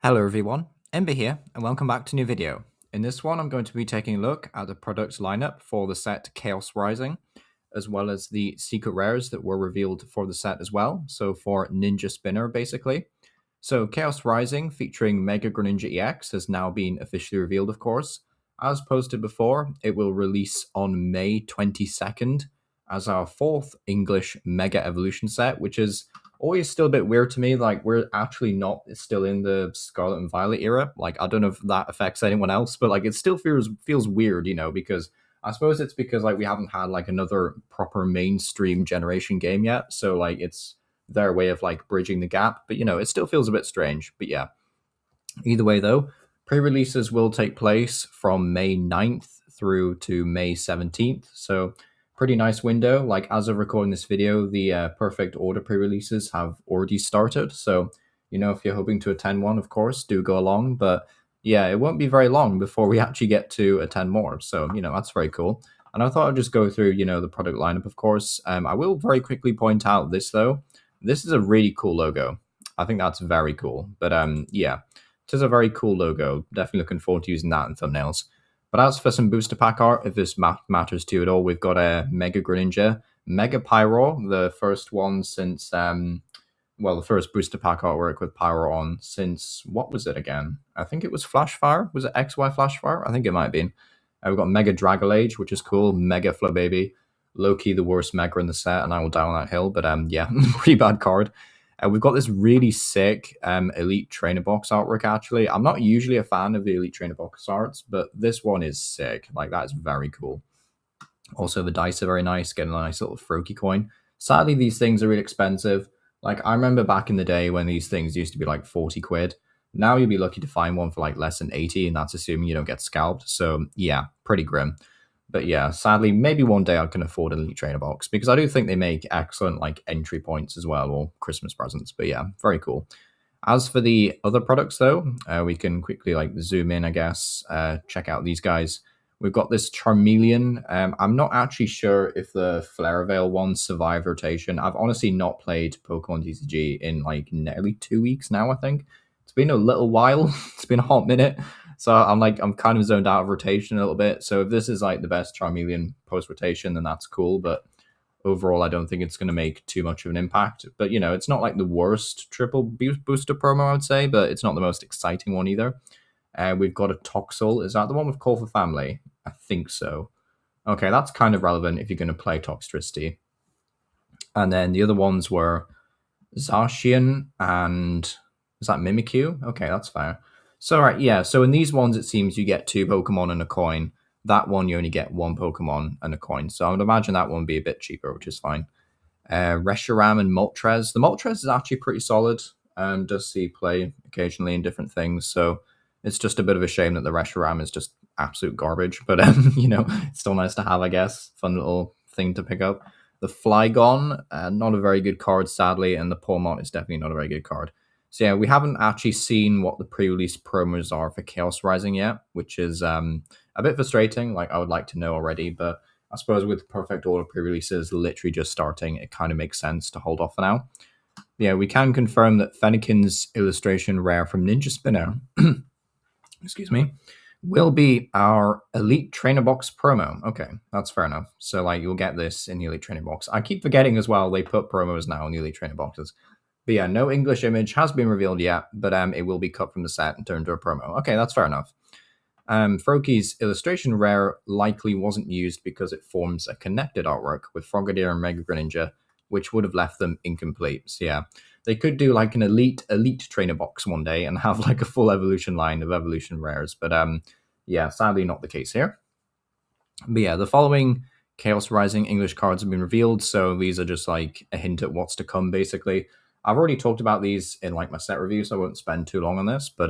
Hello everyone, Ember here, and welcome back to a new video. In this one, I'm going to be taking a look at the product lineup for the set Chaos Rising, as well as the secret rares that were revealed for the set as well, so for Ninja Spinner basically. So Chaos Rising featuring Mega Greninja EX has now been officially revealed, of course. As posted before, it will release on May 22nd as our fourth English Mega Evolution set, which is always still a bit weird to me. Like, we're actually not still in the Scarlet and Violet era. Like, I don't know if that affects anyone else, but like it still feels weird, because I suppose it's because like we haven't had like another proper mainstream generation game yet. So like it's their way of like bridging the gap. But it still feels a bit strange. But yeah. Either way though, pre-releases will take place from May 9th through to May 17th. So pretty nice window. Like as of recording this video, the Perfect Order pre-releases have already started. So, if you're hoping to attend one, of course, do go along. But yeah, it won't be very long before we actually get to attend more. So, that's very cool. And I thought I'd just go through, the product lineup, of course. I will very quickly point out this, though. This is a really cool logo. I think that's very cool. But yeah, it is a very cool logo. Definitely looking forward to using that in thumbnails. But as for some booster pack art, if this matters to you at all, we've got a Mega Greninja, Mega Pyro, the first one since, the first booster pack artwork with Pyro on since, what was it again? I think it was Flashfire. Was it XY Flashfire? I think it might have been. We've got Mega Dragalage, which is cool. Mega Flabébé. Low-key the worst Mega in the set, and I will die on that hill. But yeah, pretty bad card. We've got this really sick Elite Trainer Box artwork, actually. I'm not usually a fan of the Elite Trainer Box arts, but this one is sick. Like, that is very cool. Also, the dice are very nice, getting a nice little Froakie coin. Sadly, these things are really expensive. Like, I remember back in the day when these things used to be like 40 quid. Now you'll be lucky to find one for like less than 80, and that's assuming you don't get scalped. So, yeah, pretty grim. But yeah, sadly, maybe one day I can afford an Elite Trainer box because I do think they make excellent like entry points as well, or Christmas presents. But yeah, very cool. As for the other products, though, we can quickly like zoom in, I guess, check out these guys. We've got this Charmeleon. I'm not actually sure if the Flareveil one survived rotation. I've honestly not played Pokemon TCG in like nearly 2 weeks now, I think. It's been a little while. It's been a hot minute. So I'm kind of zoned out of rotation a little bit. So if this is like the best Charmeleon post rotation, then that's cool. But overall, I don't think it's going to make too much of an impact. But it's not like the worst triple booster promo, I would say, but it's not the most exciting one either. We've got a Toxel. Is that the one with Call for Family? I think so. Okay, that's kind of relevant if you're going to play Toxtricity. And then the other ones were Zacian and is that Mimikyu? Okay, that's fair. So, right, yeah. So in these ones, it seems you get 2 Pokemon and a coin. That one, you only get 1 Pokemon and a coin. So I would imagine that one would be a bit cheaper, which is fine. Reshiram and Moltres. The Moltres is actually pretty solid. Does see play occasionally in different things. So it's just a bit of a shame that the Reshiram is just absolute garbage. But, it's still nice to have, I guess. Fun little thing to pick up. The Flygon, not a very good card, sadly. And the Pawmot is definitely not a very good card. So yeah, we haven't actually seen what the pre-release promos are for Chaos Rising yet, which is a bit frustrating. Like, I would like to know already, but I suppose with Perfect Order pre-releases literally just starting, it kind of makes sense to hold off for now. Yeah, we can confirm that Fennekin's illustration rare from Ninja Spinner, excuse me, will be our Elite Trainer Box promo. Okay, that's fair enough. So like you'll get this in the Elite Trainer Box. I keep forgetting as well they put promos now in the Elite Trainer Boxes. But yeah, no English image has been revealed yet, but it will be cut from the set and turned into a promo. Okay, that's fair enough. Froakie's illustration rare likely wasn't used because it forms a connected artwork with Frogadier and Mega Greninja, which would have left them incomplete. So yeah, they could do like an elite trainer box one day and have like a full evolution line of evolution rares. But yeah, sadly not the case here. But yeah, the following Chaos Rising English cards have been revealed, so these are just like a hint at what's to come, basically. I've already talked about these in like my set review, so I won't spend too long on this. But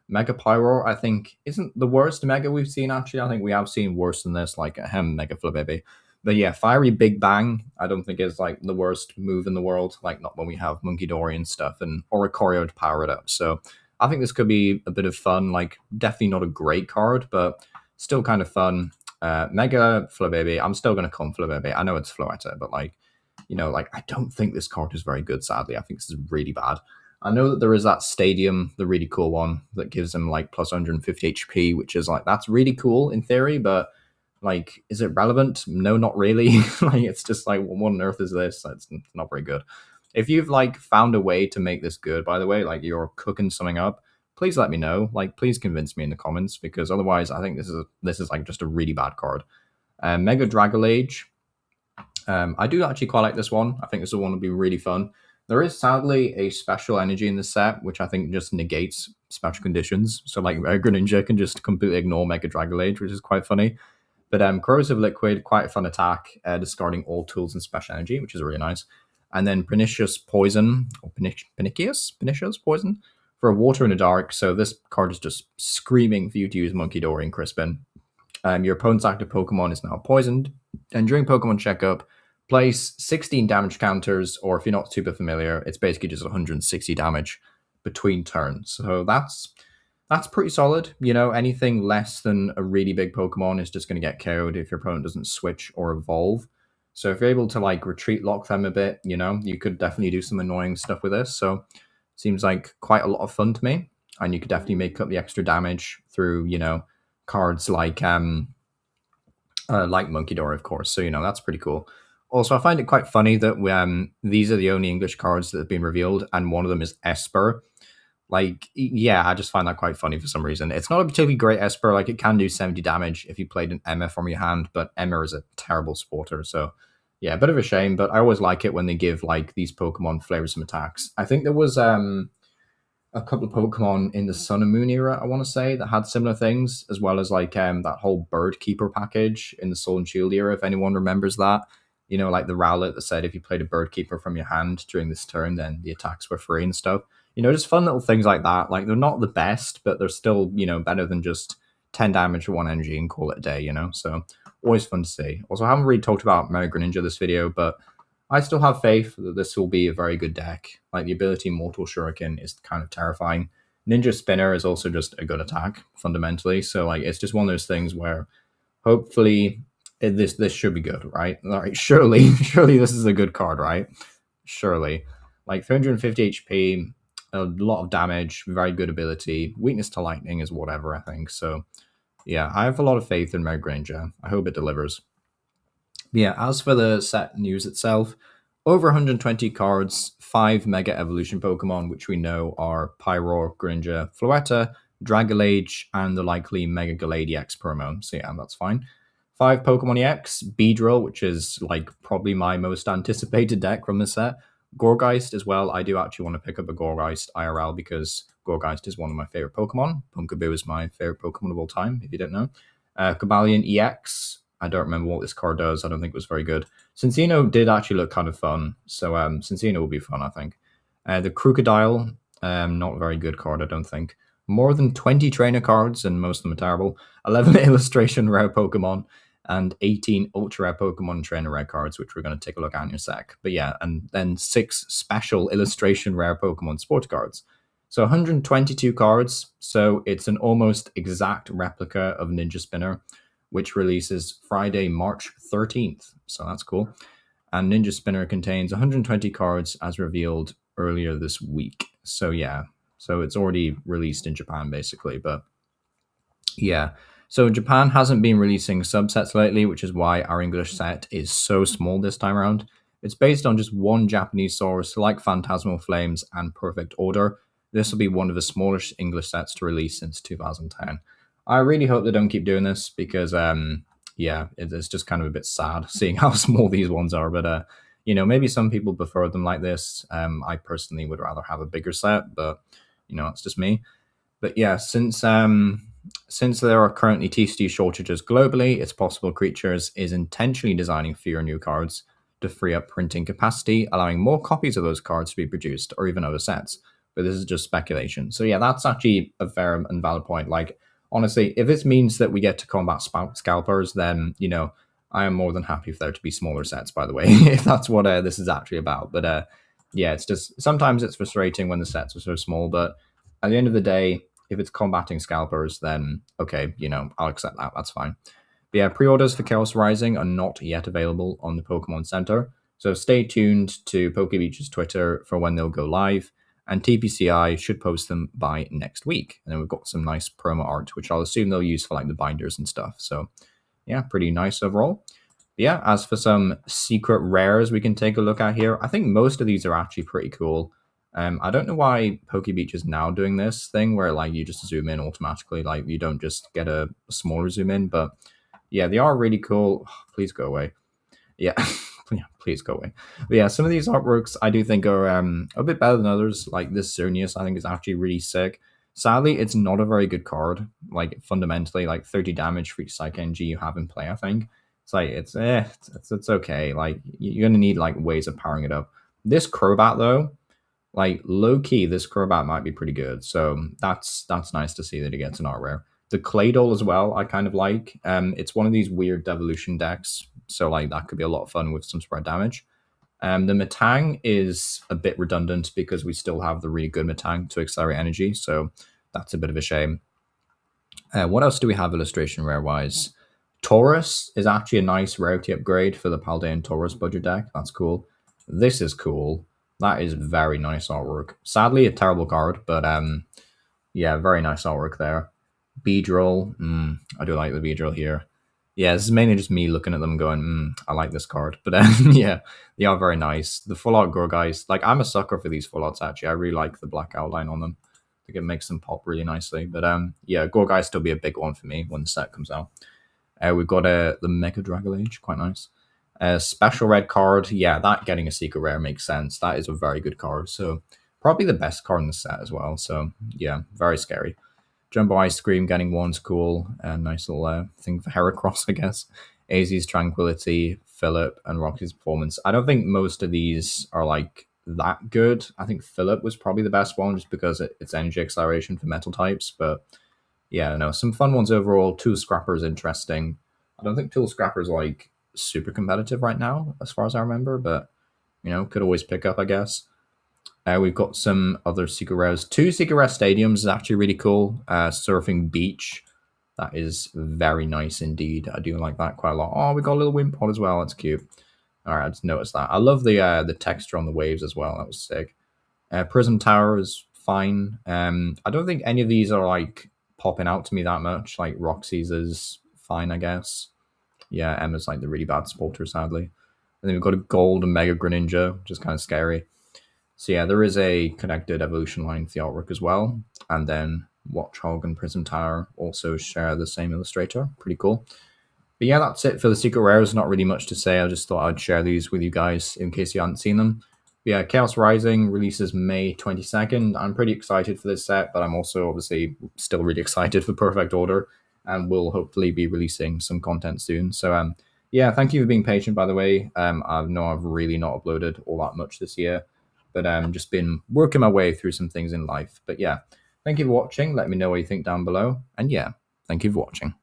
Mega Pyro, I think, isn't the worst Mega we've seen, actually. I think we have seen worse than this, like Mega Flabébé. But yeah, Fiery Big Bang, I don't think is like the worst move in the world. Like, not when we have Munkidori and stuff, and Oricorio to power it up. So I think this could be a bit of fun. Like, definitely not a great card, but still kind of fun. Mega Flabébé, I'm still going to come Flabébé. I know it's Floetta, but like, I don't think this card is very good, sadly. I think this is really bad. I know that there is that Stadium, the really cool one that gives them like plus 150 HP, which is like that's really cool in theory, but like, is it relevant? No, not really. Like, it's just like, what on earth is this? That's not very good. If you've like found a way to make this good, by the way, like you're cooking something up, please let me know. Like, please convince me in the comments because otherwise, I think this is like just a really bad card. Mega Dragolage. I do actually quite like this one. I think this one would be really fun. There is sadly a special energy in the set, which I think just negates special conditions. So like Greninja can just completely ignore Mega Dragolage, which is quite funny. But Corrosive Liquid, quite a fun attack, discarding all tools and special energy, which is really nice. And then Pernicious Poison, or Pernicious Poison, for a Water in the Dark. So this card is just screaming for you to use Munkidori and Crispin. Your opponent's active Pokemon is now poisoned. And during Pokemon Checkup, place 16 damage counters, or if you're not super familiar, it's basically just 160 damage between turns. So that's pretty solid. You know, anything less than a really big Pokemon is just going to get KO'd if your opponent doesn't switch or evolve. So if you're able to like retreat lock them a bit, you know, you could definitely do some annoying stuff with this. So seems like quite a lot of fun to me. And you could definitely make up the extra damage through, you know, cards like Munkidori, of course. So, you know, that's pretty cool. Also, I find it quite funny that these are the only English cards that have been revealed, and one of them is Esper. Like, yeah, I just find that quite funny for some reason. It's not a particularly great Esper. Like, it can do 70 damage if you played an Emma from your hand, but Emma is a terrible supporter. So, yeah, a bit of a shame, but I always like it when they give, like, these Pokemon flavorsome attacks. I think there was a couple of Pokemon in the Sun and Moon era, I want to say, that had similar things, as well as, like, that whole Bird Keeper package in the Soul and Shield era, if anyone remembers that. You know, like the Rowlet that said if you played a Bird Keeper from your hand during this turn, then the attacks were free and stuff. You know, just fun little things like that. Like, they're not the best, but they're still, you know, better than just 10 damage for 1 energy and call it a day, you know? So, always fun to see. Also, I haven't really talked about Mega Greninja this video, but I still have faith that this will be a very good deck. Like, the ability Mortal Shuriken is kind of terrifying. Ninja Spinner is also just a good attack, fundamentally. So, like, it's just one of those things where hopefully this should be good, right? All right, surely this is a good card, right? Surely. Like 350 HP, a lot of damage, very good ability. Weakness to lightning is whatever, I think. So, yeah, I have a lot of faith in Mega Greninja. I hope it delivers. But yeah, as for the set news itself, over 120 cards, 5 Mega Evolution Pokemon, which we know are Pyroar, Greninja, Floetta, Dragolage, and the likely Mega Galade EX promo. So yeah, that's fine. 5 Pokemon EX, Beedrill, which is like probably my most anticipated deck from the set. Gourgeist as well. I do actually want to pick up a Gourgeist IRL because Gourgeist is one of my favorite Pokemon. Pumpkaboo is my favorite Pokemon of all time, if you didn't know. Cobalion EX. I don't remember what this card does. I don't think it was very good. Cinccino did actually look kind of fun. So Cinccino will be fun, I think. The Crocodile, not a very good card, I don't think. More than 20 trainer cards, and most of them are terrible. 11 illustration rare Pokemon, and 18 ultra rare Pokemon trainer rare cards, which we're going to take a look at in a sec. But yeah, and then 6 special illustration rare Pokemon sports cards. So 122 cards, so it's an almost exact replica of Ninja Spinner, which releases Friday, March 13th. So that's cool. And Ninja Spinner contains 120 cards as revealed earlier this week. So yeah, so it's already released in Japan basically, but yeah. So Japan hasn't been releasing subsets lately, which is why our English set is so small this time around. It's based on just one Japanese source, like Phantasmal Flames and Perfect Order. This will be one of the smallest English sets to release since 2010. I really hope they don't keep doing this because, yeah, it's just kind of a bit sad seeing how small these ones are. But, you know, maybe some people prefer them like this. I personally would rather have a bigger set, but, you know, it's just me. But yeah, since there are currently TCG shortages globally, it's possible Creatures is intentionally designing fewer new cards to free up printing capacity, allowing more copies of those cards to be produced, or even other sets. But this is just speculation. So yeah, that's actually a fair and valid point. Like, honestly, if this means that we get to combat scalpers, then, you know, I am more than happy for there to be smaller sets, by the way, if that's what this is actually about. But yeah, it's just, sometimes it's frustrating when the sets are so small, but at the end of the day, if it's combating scalpers, then okay, you know, I'll accept that. That's fine. But yeah, pre-orders for Chaos Rising are not yet available on the Pokemon Center, so stay tuned to PokeBeach's Twitter for when they'll go live. and TPCI should post them by next week. And then we've got some nice promo art, which I'll assume they'll use for like the binders and stuff. So yeah, pretty nice overall. But yeah, as for some secret rares we can take a look at here, I think most of these are actually pretty cool. I don't know why PokeBeach is now doing this thing where like you just zoom in automatically, like you don't just get a smaller zoom in, but yeah, they are really cool. Please go away. Yeah, yeah, please go away. But yeah, some of these artworks I do think are a bit better than others. Like this Xerneas, I think is actually really sick. Sadly, it's not a very good card. Like fundamentally, like 30 damage for each Psych Energy you have in play. I think it's like it's okay. Like you're gonna need like ways of powering it up. This Crobat though, like low key, this Crobat might be pretty good. So that's nice to see that it gets an art rare. The Claydol as well, I kind of like. It's one of these weird devolution decks, so like that could be a lot of fun with some spread damage. The Metang is a bit redundant because we still have the really good Metang to accelerate energy, so that's a bit of a shame. What else do we have illustration rare wise? Taurus is actually a nice rarity upgrade for the Paldean Taurus budget deck. That's cool. This is cool. That is very nice artwork. Sadly, a terrible card, but yeah, very nice artwork there. Beedrill, I do like the Beedrill here. Yeah, this is mainly just me looking at them going, I like this card. But yeah, they are very nice. The full art Gourgeist, like I'm a sucker for these full arts actually. I really like the black outline on them. I think it makes them pop really nicely. But yeah, Gourgeist will be a big one for me when the set comes out. We've got the Mega Dragalage, quite nice. Special red card, yeah, that getting a secret rare makes sense. That is a very good card. So probably the best card in the set as well. So yeah, very scary. Jumbo Ice Cream getting one's cool. Nice little thing for Heracross, I guess. AZ's Tranquility, Philip, and Rocky's Performance. I don't think most of these are like that good. I think Philip was probably the best one just because it's energy acceleration for metal types. But yeah, no, some fun ones overall. Tool Scrapper is interesting. I don't think Tool Scrapper is like super competitive right now, as far as I remember, but you know, could always pick up, I guess. We've got some other secret rares. 2 secret rare stadiums is actually really cool. Surfing Beach, that is very nice indeed. I do like that quite a lot. Oh, we got a little Wimpod as well. That's cute. All right, I just noticed that. I love the texture on the waves as well. That was sick. Prism Tower is fine. I don't think any of these are like popping out to me that much. Like Roxy's is fine, I guess. Yeah, Emma's like the really bad sporter, sadly. And then we've got a gold Mega Greninja, which is kind of scary. So yeah, there is a connected evolution line for the artwork as well. And then Watchog and Prism Tower also share the same illustrator. Pretty cool. But yeah, that's it for the secret rares. Not really much to say. I just thought I'd share these with you guys in case you hadn't seen them. But yeah, Chaos Rising releases May 22nd. I'm pretty excited for this set, but I'm also obviously still really excited for Perfect Order, and we'll hopefully be releasing some content soon. So yeah, thank you for being patient, by the way. I know I've really not uploaded all that much this year, but just been working my way through some things in life. But yeah, thank you for watching. Let me know what you think down below. And yeah, thank you for watching.